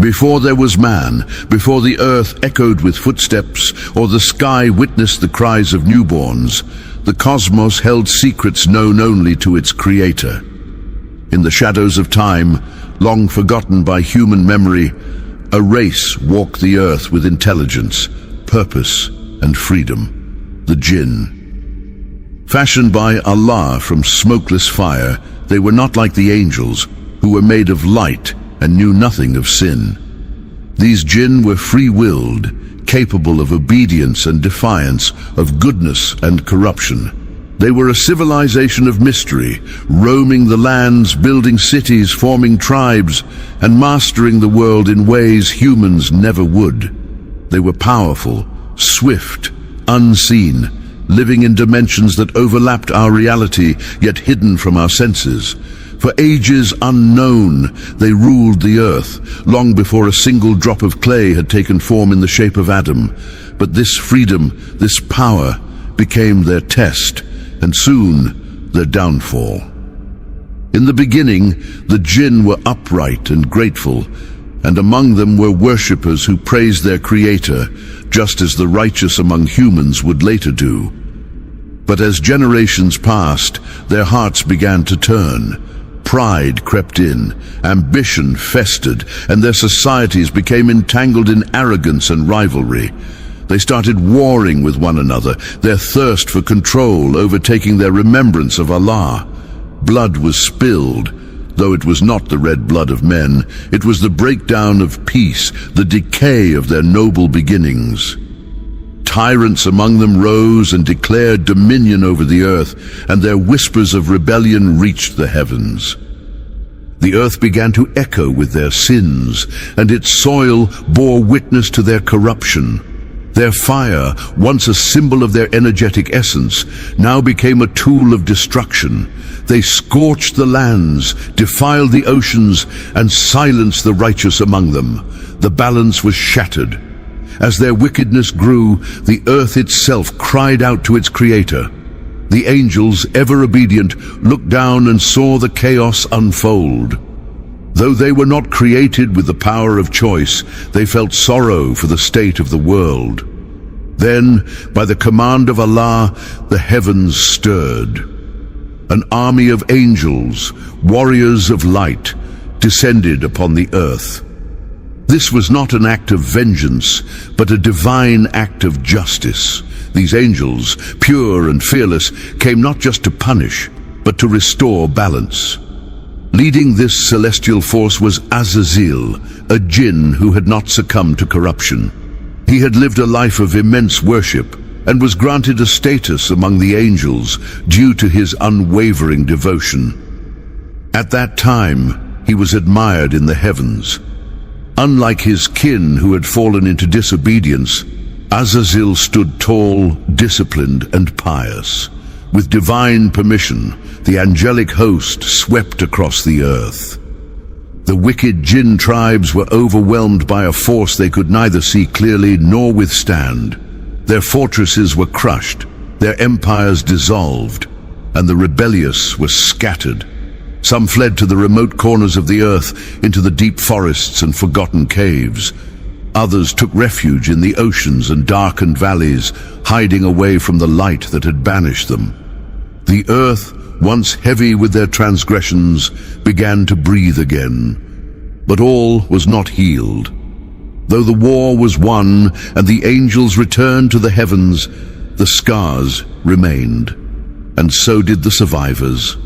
Before there was man, before the earth echoed with footsteps, or the sky witnessed the cries of newborns, the cosmos held secrets known only to its creator. In the shadows of time, long forgotten by human memory, a race walked the earth with intelligence, purpose, and freedom: the Jinn. Fashioned by Allah from smokeless fire, they were not like the angels, who were made of light and knew nothing of sin. These Jinn were free-willed, capable of obedience and defiance, of goodness and corruption. They were a civilization of mystery, roaming the lands, building cities, forming tribes, and mastering the world in ways humans never would. They were powerful, swift, unseen, living in dimensions that overlapped our reality, yet hidden from our senses. For ages unknown, they ruled the earth, long before a single drop of clay had taken form in the shape of Adam. But this freedom, this power, became their test, and soon their downfall. In the beginning, the Jinn were upright and grateful, and among them were worshippers who praised their Creator, just as the righteous among humans would later do. But as generations passed, their hearts began to turn. Pride crept in, ambition festered, and their societies became entangled in arrogance and rivalry. They started warring with one another, their thirst for control overtaking their remembrance of Allah. Blood was spilled, though it was not the red blood of men. It was the breakdown of peace, the decay of their noble beginnings. Tyrants among them rose and declared dominion over the earth, and their whispers of rebellion reached the heavens. The earth began to echo with their sins, and its soil bore witness to their corruption. Their fire, once a symbol of their energetic essence, now became a tool of destruction. They scorched the lands, defiled the oceans, and silenced the righteous among them. The balance was shattered. As their wickedness grew, the earth itself cried out to its Creator. The angels, ever obedient, looked down and saw the chaos unfold. Though they were not created with the power of choice, they felt sorrow for the state of the world. Then, by the command of Allah, the heavens stirred. An army of angels, warriors of light, descended upon the earth. This was not an act of vengeance, but a divine act of justice. These angels, pure and fearless, came not just to punish, but to restore balance. Leading this celestial force was Azazel, a Jinn who had not succumbed to corruption. He had lived a life of immense worship and was granted a status among the angels due to his unwavering devotion. At that time, he was admired in the heavens. Unlike his kin who had fallen into disobedience, Azazel stood tall, disciplined, and pious. With divine permission, the angelic host swept across the earth. The wicked Jinn tribes were overwhelmed by a force they could neither see clearly nor withstand. Their fortresses were crushed, their empires dissolved, and the rebellious were scattered. Some fled to the remote corners of the earth, into the deep forests and forgotten caves. Others took refuge in the oceans and darkened valleys, hiding away from the light that had banished them. The earth, once heavy with their transgressions, began to breathe again. But all was not healed. Though the war was won and the angels returned to the heavens, the scars remained, and so did the survivors.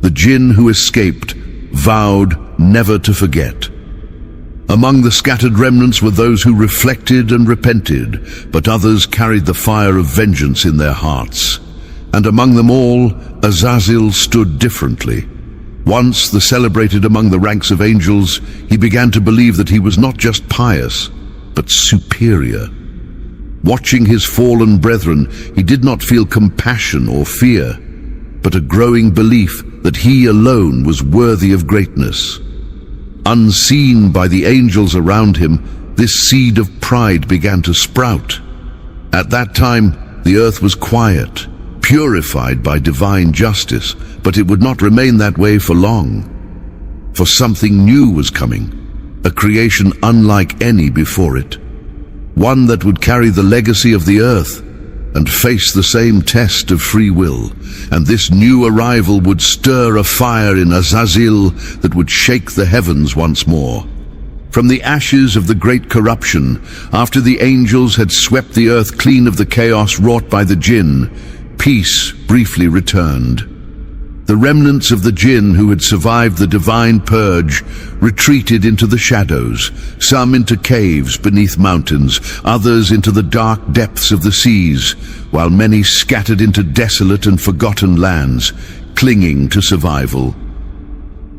The Jinn who escaped vowed never to forget. Among the scattered remnants were those who reflected and repented, but others carried the fire of vengeance in their hearts. And among them all, Azazel stood differently. Once the celebrated among the ranks of angels, he began to believe that he was not just pious, but superior. Watching his fallen brethren, he did not feel compassion or fear, but a growing belief that he alone was worthy of greatness. Unseen by the angels around him, this seed of pride began to sprout. At that time, the earth was quiet, purified by divine justice, but it would not remain that way for long. For something new was coming. a creation unlike any before it, one that would carry the legacy of the earth and face the same test of free will. And this new arrival would stir a fire in Azazel that would shake the heavens once more. From the ashes of the great corruption, after the angels had swept the earth clean of the chaos wrought by the Jinn, peace briefly returned. The remnants of the Jinn who had survived the divine purge retreated into the shadows, some into caves beneath mountains, others into the dark depths of the seas, while many scattered into desolate and forgotten lands, clinging to survival.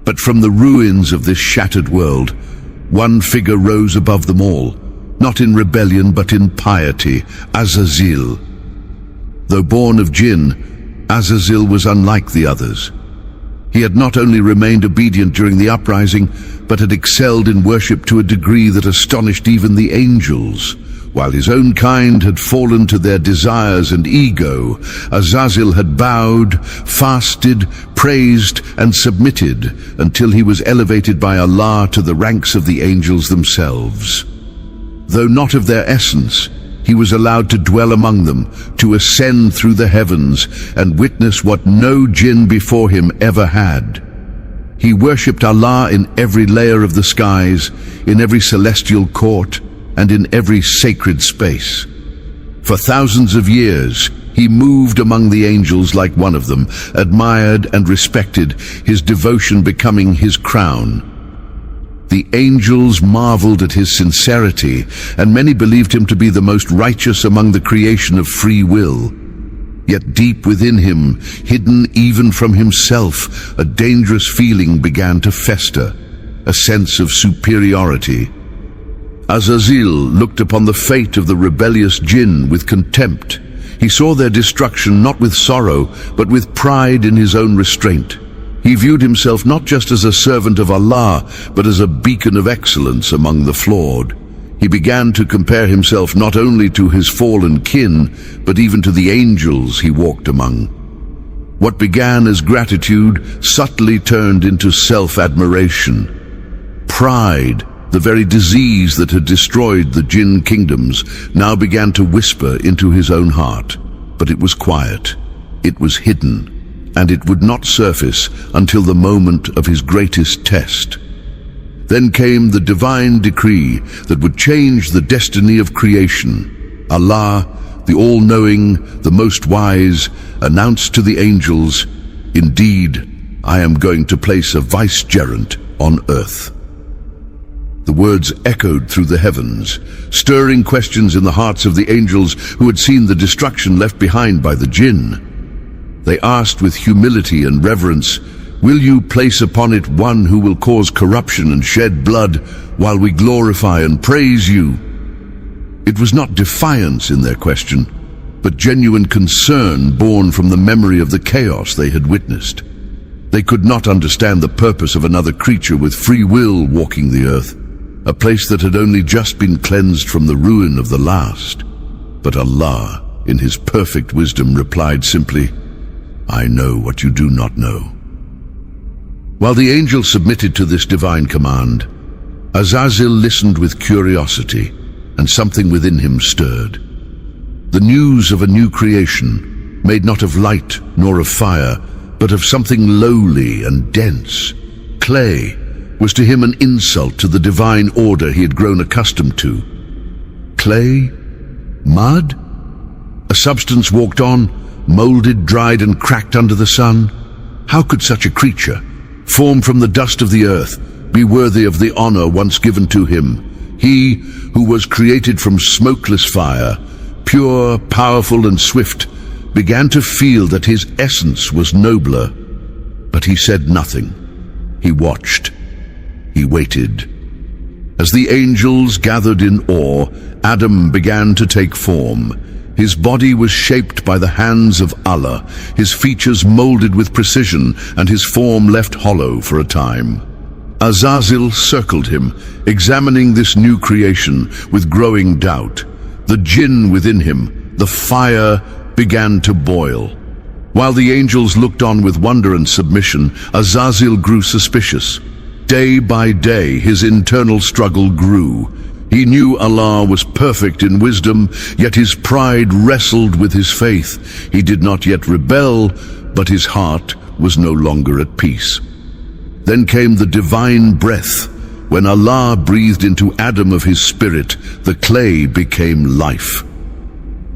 But from the ruins of this shattered world, one figure rose above them all, not in rebellion but in piety, Azazel. Though born of Jinn, Azazel was unlike the others. He had not only remained obedient during the uprising, but had excelled in worship to a degree that astonished even the angels. While his own kind had fallen to their desires and ego, Azazel had bowed, fasted, praised, and submitted until he was elevated by Allah to the ranks of the angels themselves. Though not of their essence, he was allowed to dwell among them, to ascend through the heavens and witness what no Jinn before him ever had. He worshipped Allah in every layer of the skies, in every celestial court, and in every sacred space. For thousands of years, he moved among the angels like one of them, admired and respected, his devotion becoming his crown. The angels marveled at his sincerity, and many believed him to be the most righteous among the creation of free will. Yet deep within him, hidden even from himself, a dangerous feeling began to fester, a sense of superiority. Azazel looked upon the fate of the rebellious Jinn with contempt. He saw their destruction not with sorrow, but with pride in his own restraint. He viewed himself not just as a servant of Allah, but as a beacon of excellence among the flawed. He began to compare himself not only to his fallen kin, but even to the angels he walked among. What began as gratitude subtly turned into self-admiration. Pride, the very disease that had destroyed the Jinn kingdoms, now began to whisper into his own heart. But it was quiet, it was hidden, and it would not surface until the moment of his greatest test. Then came the divine decree that would change the destiny of creation. Allah, the all-knowing, the most wise, announced to the angels, "Indeed, I am going to place a vicegerent on earth." The words echoed through the heavens, stirring questions in the hearts of the angels who had seen the destruction left behind by the Jinn. They asked with humility and reverence, "Will you place upon it one who will cause corruption and shed blood while we glorify and praise you?" It was not defiance in their question, but genuine concern born from the memory of the chaos they had witnessed. They could not understand the purpose of another creature with free will walking the earth, a place that had only just been cleansed from the ruin of the last. But Allah, in his perfect wisdom, replied simply, "I know what you do not know." While the angel submitted to this divine command, Azazel listened with curiosity, and something within him stirred. The news of a new creation, made not of light nor of fire, but of something lowly and dense, clay, was to him an insult to the divine order he had grown accustomed to. Clay? Mud? A substance walked on, molded, dried, and cracked under the sun? How could such a creature, formed from the dust of the earth, be worthy of the honor once given to him? He who was created from smokeless fire, pure, powerful, and swift, began to feel that his essence was nobler. But he said nothing. He watched. He waited. As the angels gathered in awe, Adam began to take form. His body was shaped by the hands of Allah, his features molded with precision, and his form left hollow for a time. Azazel circled him, examining this new creation with growing doubt. The Jinn within him, the fire, began to boil. While the angels looked on with wonder and submission, Azazel grew suspicious. Day by day, his internal struggle grew. He knew Allah was perfect in wisdom, yet his pride wrestled with his faith. He did not yet rebel, but his heart was no longer at peace. Then came the divine breath. When Allah breathed into Adam of his spirit, the clay became life.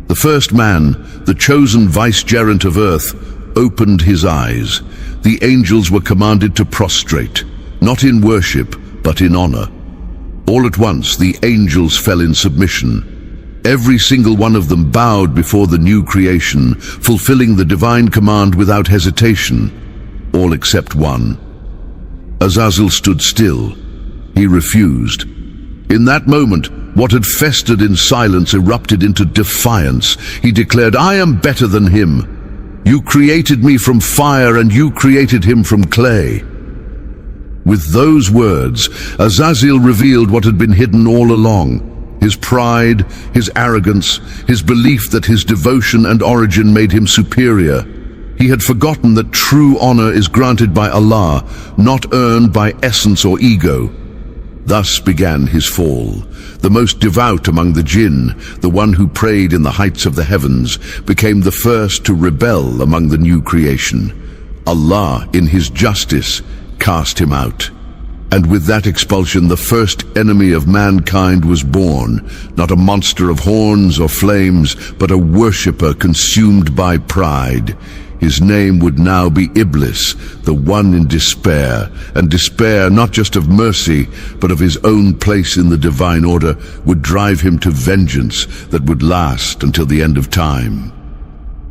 The first man, the chosen vicegerent of earth, opened his eyes. The angels were commanded to prostrate, not in worship, but in honor. All at once, the angels fell in submission. Every single one of them bowed before the new creation, fulfilling the divine command without hesitation, all except one. Azazel stood still. He refused. In that moment, what had festered in silence erupted into defiance. He declared, "I am better than him. You created me from fire, and you created him from clay." With those words, Azazel revealed what had been hidden all along: his pride, his arrogance, his belief that his devotion and origin made him superior. He had forgotten that true honor is granted by Allah, not earned by essence or ego. Thus began his fall. The most devout among the Jinn, the one who prayed in the heights of the heavens, became the first to rebel among the new creation. Allah, in his justice, cast him out. And with that expulsion, the first enemy of mankind was born, not a monster of horns or flames, but a worshipper consumed by pride. His name would now be Iblis, the one in despair, and despair not just of mercy, but of his own place in the divine order would drive him to vengeance that would last until the end of time.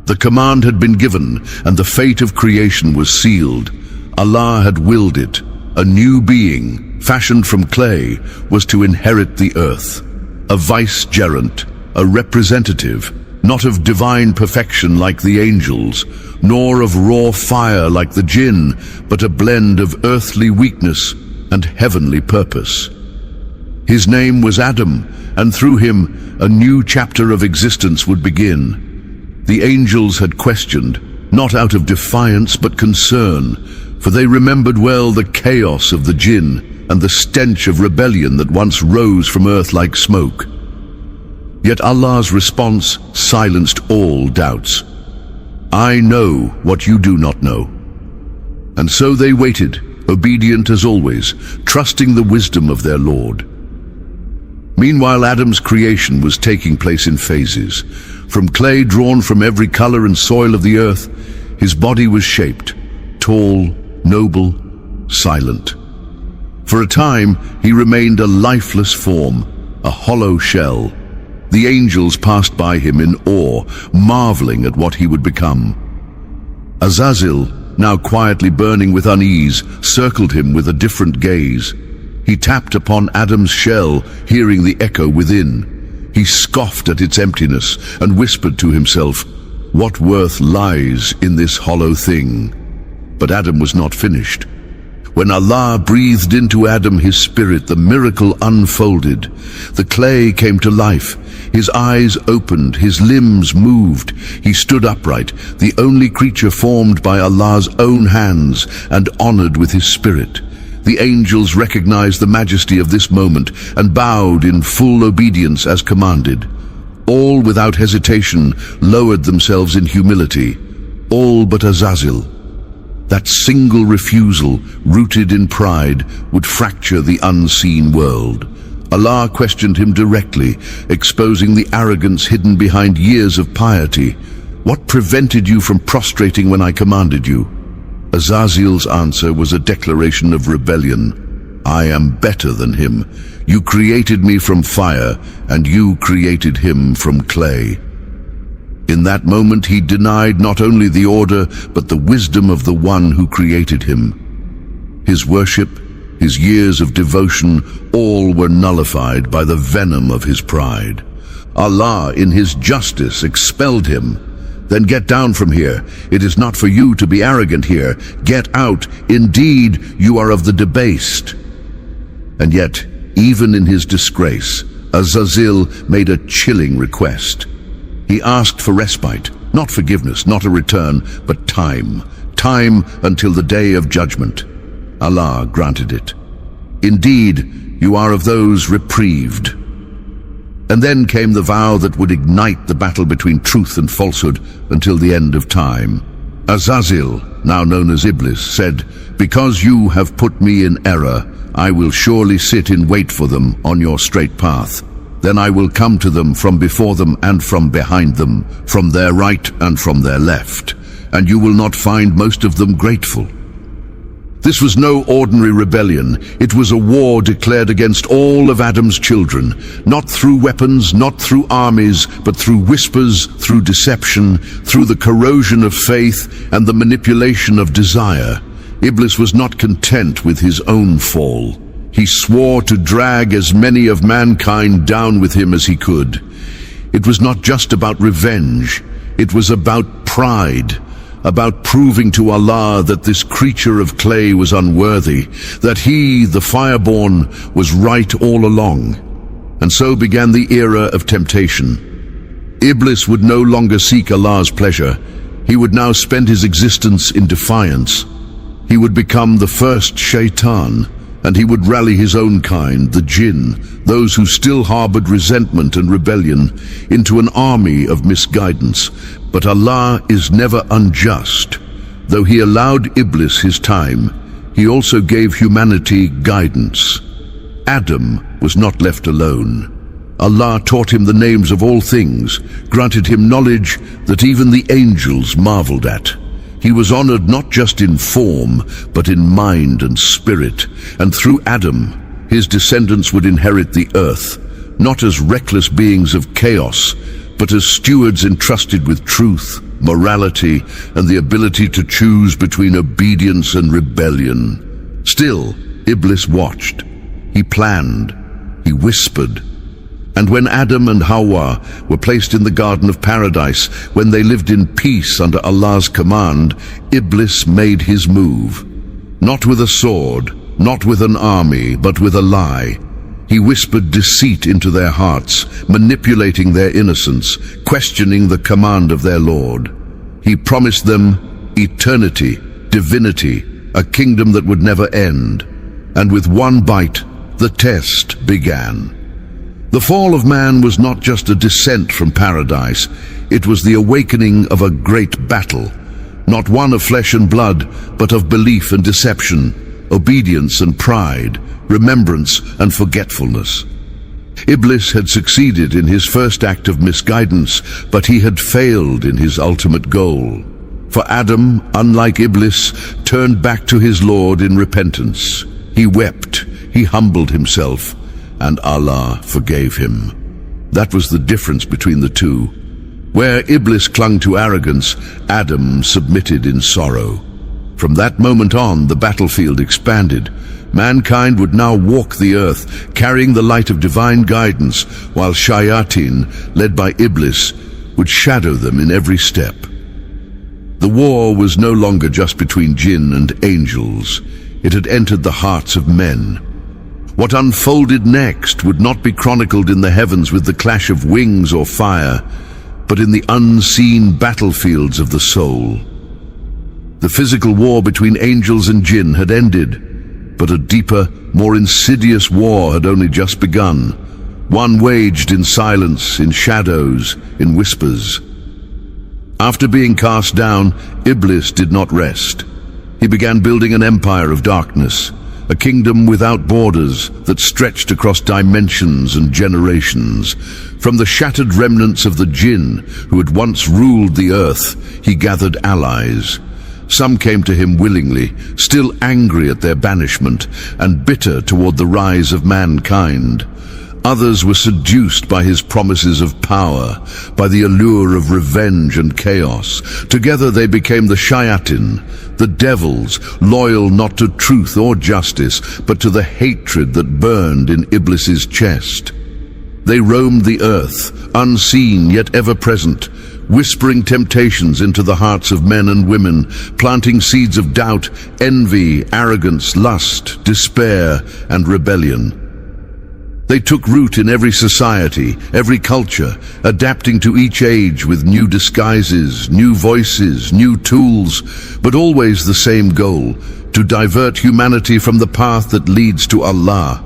The command had been given, and the fate of creation was sealed. Allah had willed it. A new being, fashioned from clay, was to inherit the earth. A vicegerent, a representative, not of divine perfection like the angels, nor of raw fire like the Jinn, but a blend of earthly weakness and heavenly purpose. His name was Adam, and through him a new chapter of existence would begin. The angels had questioned, not out of defiance but concern, for they remembered well the chaos of the Jinn and the stench of rebellion that once rose from earth like smoke. Yet Allah's response silenced all doubts. "I know what you do not know." And so they waited, obedient as always, trusting the wisdom of their Lord. Meanwhile, Adam's creation was taking place in phases. From clay drawn from every color and soil of the earth, his body was shaped, tall, noble, silent. For a time, he remained a lifeless form, a hollow shell. The angels passed by him in awe, marveling at what he would become. Azazel, now quietly burning with unease, circled him with a different gaze. He tapped upon Adam's shell, hearing the echo within. He scoffed at its emptiness and whispered to himself, "What worth lies in this hollow thing?" But Adam was not finished. When Allah breathed into Adam his spirit, the miracle unfolded. The clay came to life. His eyes opened, his limbs moved. He stood upright, the only creature formed by Allah's own hands and honored with his spirit. The angels recognized the majesty of this moment and bowed in full obedience as commanded. All without hesitation lowered themselves in humility, all but Azazel. That single refusal, rooted in pride, would fracture the unseen world. Allah questioned him directly, exposing the arrogance hidden behind years of piety. "What prevented you from prostrating when I commanded you?" Azazel's answer was a declaration of rebellion. "I am better than him. You created me from fire, and you created him from clay." In that moment he denied not only the order, but the wisdom of the one who created him. His worship, his years of devotion, all were nullified by the venom of his pride. Allah, in his justice, expelled him. "Then get down from here. It is not for you to be arrogant here. Get out. Indeed, you are of the debased." And yet, even in his disgrace, Azazel made a chilling request. He asked for respite, not forgiveness, not a return, but time. Time until the day of judgment. Allah granted it. Indeed, you are of those reprieved." And then came the vow that would ignite the battle between truth and falsehood until the end of time. Azazel, now known as Iblis, said, "Because you have put me in error, I will surely sit in wait for them on your straight path. Then I will come to them from before them and from behind them, from their right and from their left, and you will not find most of them grateful." This was no ordinary rebellion. It was a war declared against all of Adam's children, not through weapons, not through armies, but through whispers, through deception, through the corrosion of faith and the manipulation of desire. Iblis was not content with his own fall. He swore to drag as many of mankind down with him as he could. It was not just about revenge. It was about pride, about proving to Allah that this creature of clay was unworthy, that he, the fireborn, was right all along. And so began the era of temptation. Iblis would no longer seek Allah's pleasure. He would now spend his existence in defiance. He would become the first shaitan, and he would rally his own kind, the Jinn, those who still harbored resentment and rebellion, into an army of misguidance. But Allah is never unjust. Though he allowed Iblis his time, he also gave humanity guidance. Adam was not left alone. Allah taught him the names of all things, granted him knowledge that even the angels marveled at. He was honored not just in form, but in mind and spirit, and through Adam, his descendants would inherit the earth, not as reckless beings of chaos, but as stewards entrusted with truth, morality, and the ability to choose between obedience and rebellion. Still, Iblis watched. He planned. He whispered. And when Adam and Hawa were placed in the Garden of Paradise, when they lived in peace under Allah's command, Iblis made his move. Not with a sword, not with an army, but with a lie. He whispered deceit into their hearts, manipulating their innocence, questioning the command of their Lord. He promised them eternity, divinity, a kingdom that would never end. And with one bite, the test began. The fall of man was not just a descent from paradise. It was the awakening of a great battle, not one of flesh and blood, but of belief and deception, obedience and pride, remembrance and forgetfulness. Iblis had succeeded in his first act of misguidance, but he had failed in his ultimate goal. For Adam, unlike Iblis, turned back to his Lord in repentance. He wept, he humbled himself, and Allah forgave him. That was the difference between the two. Where Iblis clung to arrogance, Adam submitted in sorrow. From that moment on, the battlefield expanded. Mankind would now walk the earth, carrying the light of divine guidance, while shayateen, led by Iblis, would shadow them in every step. The war was no longer just between jinn and angels. It had entered the hearts of men. What unfolded next would not be chronicled in the heavens with the clash of wings or fire, but in the unseen battlefields of the soul. The physical war between angels and jinn had ended, but a deeper, more insidious war had only just begun. One waged in silence, in shadows, in whispers. After being cast down, Iblis did not rest. He began building an empire of darkness, a kingdom without borders that stretched across dimensions and generations. From the shattered remnants of the jinn who had once ruled the earth, he gathered allies. Some came to him willingly, still angry at their banishment and bitter toward the rise of mankind. Others were seduced by his promises of power, by the allure of revenge and chaos. Together they became the shayateen, the devils, loyal not to truth or justice, but to the hatred that burned in Iblis's chest. They roamed the earth, unseen yet ever present, whispering temptations into the hearts of men and women, planting seeds of doubt, envy, arrogance, lust, despair, and rebellion. They took root in every society, every culture, adapting to each age with new disguises, new voices, new tools, but always the same goal: to divert humanity from the path that leads to Allah.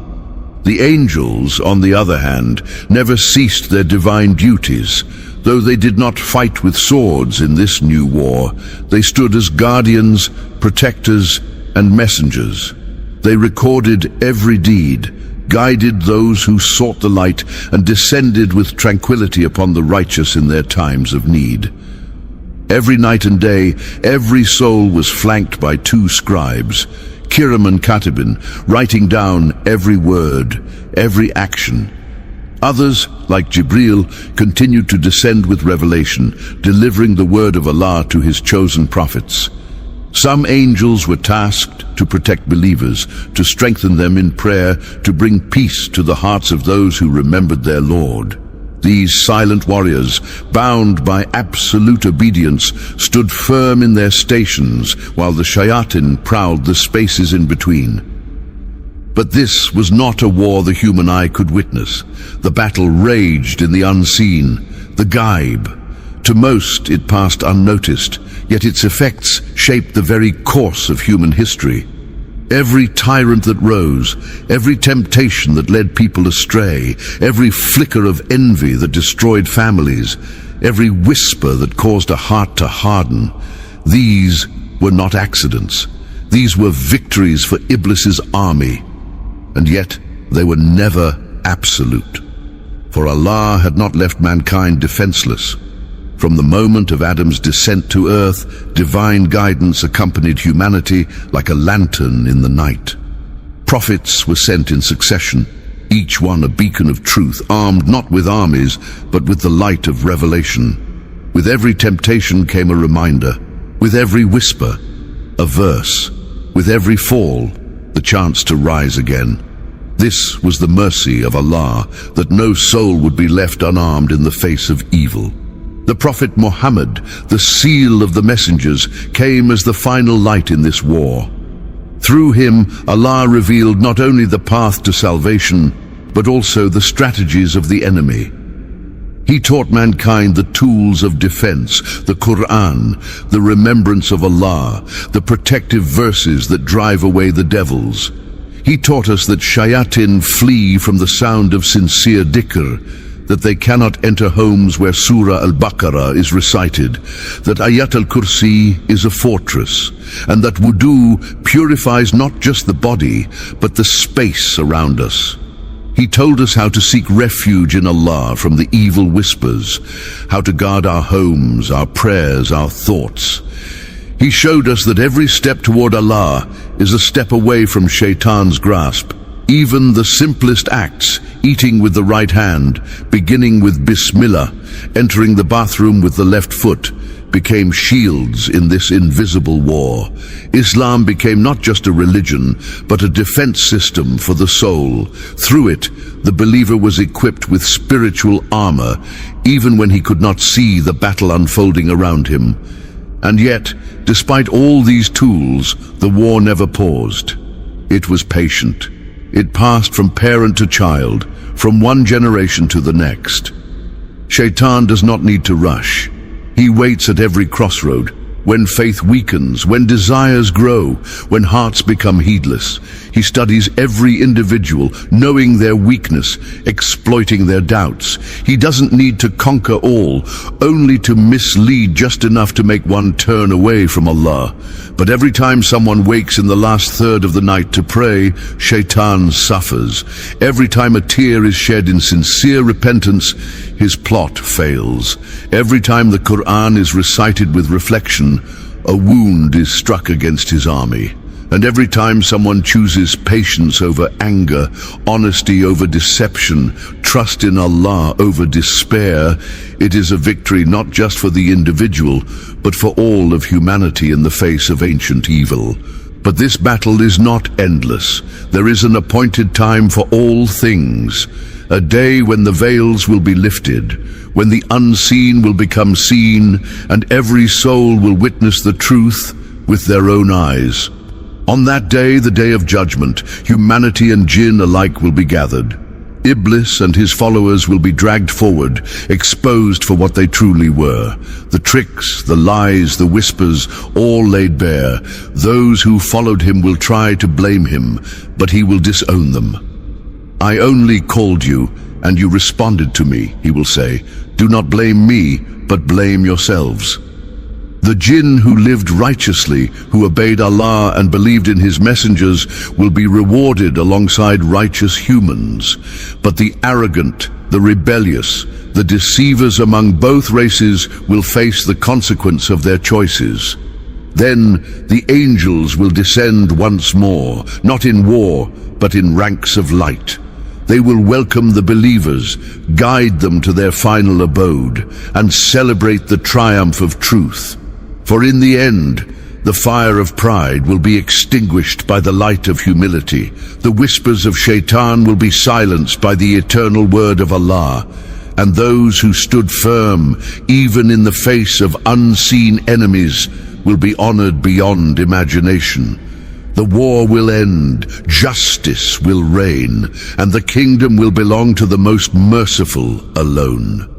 The angels, on the other hand, never ceased their divine duties. Though they did not fight with swords in this new war, they stood as guardians, protectors, and messengers. They recorded every deed, guided those who sought the light, and descended with tranquility upon the righteous in their times of need. Every night and day, every soul was flanked by two scribes, Kiram and Katibin, writing down every word, every action. Others, like Jibreel, continued to descend with revelation, delivering the word of Allah to His chosen prophets. Some angels were tasked to protect believers, to strengthen them in prayer, to bring peace to the hearts of those who remembered their Lord. These silent warriors, bound by absolute obedience, stood firm in their stations while the shayatin prowled the spaces in between. But this was not a war the human eye could witness. The battle raged in the unseen, the ghaib. To most it passed unnoticed, yet its effects shaped the very course of human history. Every tyrant that rose, every temptation that led people astray, every flicker of envy that destroyed families, every whisper that caused a heart to harden, these were not accidents. These were victories for Iblis's army. And yet they were never absolute. For Allah had not left mankind defenseless. From the moment of Adam's descent to earth, divine guidance accompanied humanity like a lantern in the night. Prophets were sent in succession, each one a beacon of truth, armed not with armies, but with the light of revelation. With every temptation came a reminder, with every whisper, a verse, with every fall, the chance to rise again. This was the mercy of Allah, that no soul would be left unarmed in the face of evil. The Prophet Muhammad, the seal of the messengers, came as the final light in this war. Through him, Allah revealed not only the path to salvation, but also the strategies of the enemy. He taught mankind the tools of defense, the Quran, the remembrance of Allah, the protective verses that drive away the devils. He taught us that shayatin flee from the sound of sincere dhikr, that they cannot enter homes where Surah Al-Baqarah is recited, that Ayat al-Kursi is a fortress, and that wudu purifies not just the body, but the space around us. He told us how to seek refuge in Allah from the evil whispers, how to guard our homes, our prayers, our thoughts. He showed us that every step toward Allah is a step away from Shaitan's grasp. Even the simplest acts, eating with the right hand, beginning with Bismillah, entering the bathroom with the left foot, became shields in this invisible war. Islam became not just a religion, but a defense system for the soul. Through it, the believer was equipped with spiritual armor, even when he could not see the battle unfolding around him. And yet, despite all these tools, the war never paused. It was patient. It passed from parent to child, from one generation to the next. Shaitan does not need to rush. He waits at every crossroad, when faith weakens, when desires grow, when hearts become heedless. He studies every individual, knowing their weakness, exploiting their doubts. He doesn't need to conquer all, only to mislead just enough to make one turn away from Allah. But every time someone wakes in the last third of the night to pray, Shaitan suffers. Every time a tear is shed in sincere repentance, his plot fails. Every time the Quran is recited with reflection, a wound is struck against his army. And every time someone chooses patience over anger, honesty over deception, trust in Allah over despair, it is a victory not just for the individual, but for all of humanity in the face of ancient evil. But this battle is not endless. There is an appointed time for all things, a day when the veils will be lifted, when the unseen will become seen, and every soul will witness the truth with their own eyes. On that day, the day of judgment, humanity and jinn alike will be gathered. Iblis and his followers will be dragged forward, exposed for what they truly were. The tricks, the lies, the whispers, all laid bare. Those who followed him will try to blame him, but he will disown them. I only called you, and you responded to me, he will say. Do not blame me, but blame yourselves. The Jinn who lived righteously, who obeyed Allah and believed in his messengers, will be rewarded alongside righteous humans. But the arrogant, the rebellious, the deceivers among both races will face the consequence of their choices. Then the angels will descend once more, not in war, but in ranks of light. They will welcome the believers, guide them to their final abode, and celebrate the triumph of truth. For in the end, the fire of pride will be extinguished by the light of humility. The whispers of Shaitan will be silenced by the eternal word of Allah. And those who stood firm, even in the face of unseen enemies, will be honored beyond imagination. The war will end, justice will reign, and the kingdom will belong to the most merciful alone.